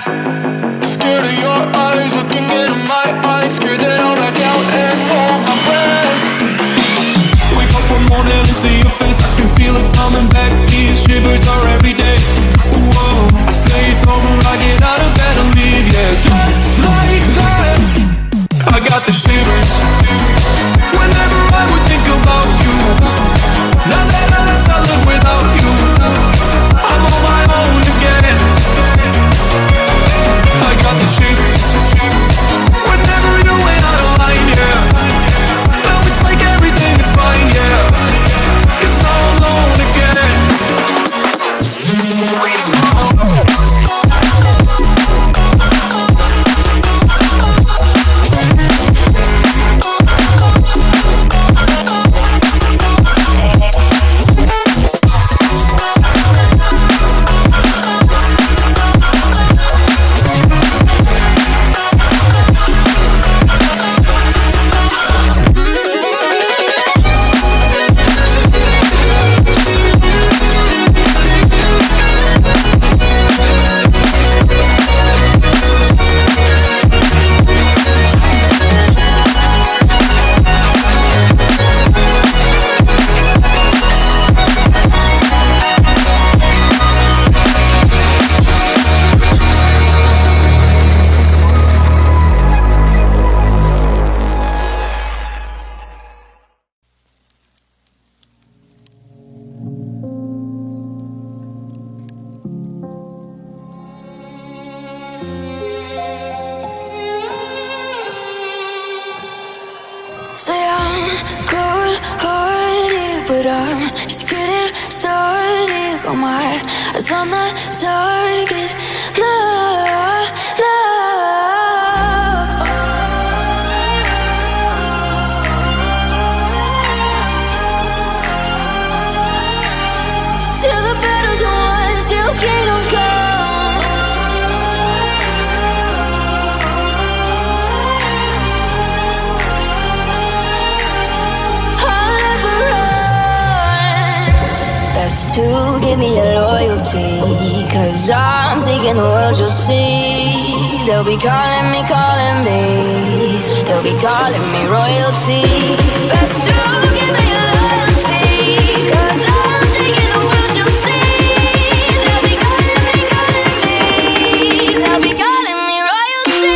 Scared of your eyes, looking into my eyes. Scared that I'll back out and hold my breath. Wake up one morning and see your face, I can feel it coming back. These shivers are every day. Whoa, I say it's over, I get out of bed and leave. Yeah, just like that, I got the shivers. Whenever I would think about you, now that I left, I live without you. I'm on my own again. I got the shivers. Whenever you went out of line, yeah. Now it's like everything is fine, yeah. It's now alone again. Say I'm good-hearted, but I'm just getting started. Got my eyes on the target. No, no. Till the battle's won, till kingdom come. To give me your loyalty, 'cause I'm taking the world, you'll see. They'll be calling me, they'll be calling me royalty. Best to give me your loyalty, 'cause I'm taking the world, you'll see. They'll be calling me, they'll be calling me royalty.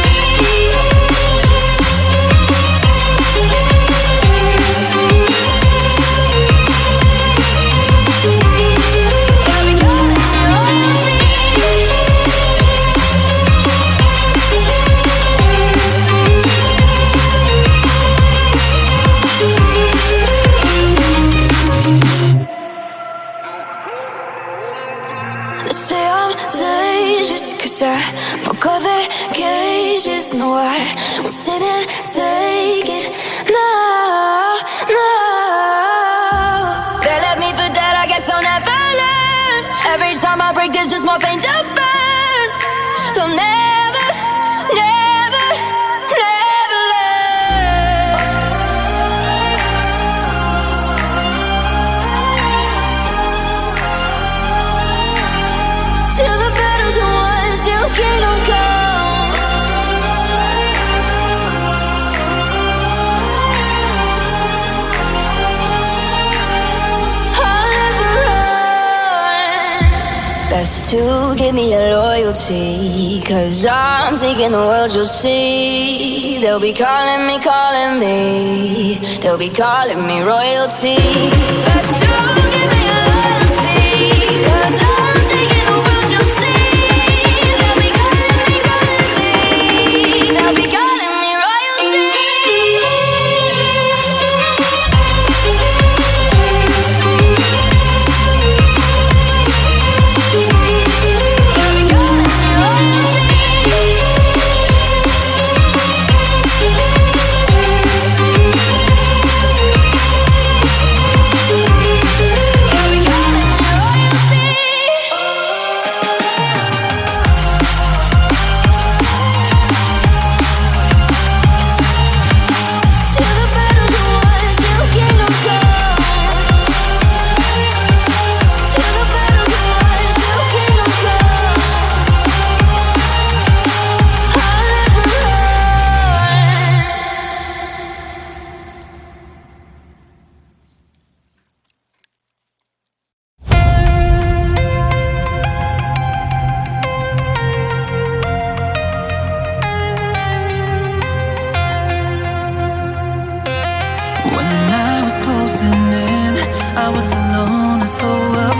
I broke all the cages, no, I won't sit and take it. No, no. They left me for dead, I guess I'll never learn. Every time I break, there's just more pain to burn. They'll never, never, never learn. Till the battle's won, till kingdom come. I'll never run. Best to give me your loyalty, 'cause I'm taking the world, you'll see. They'll be calling me, they'll be calling me royalty. Best to give me your loyalty, 'cause I'm taking the world, you'll see. They'll be calling me royalty. I was alone and so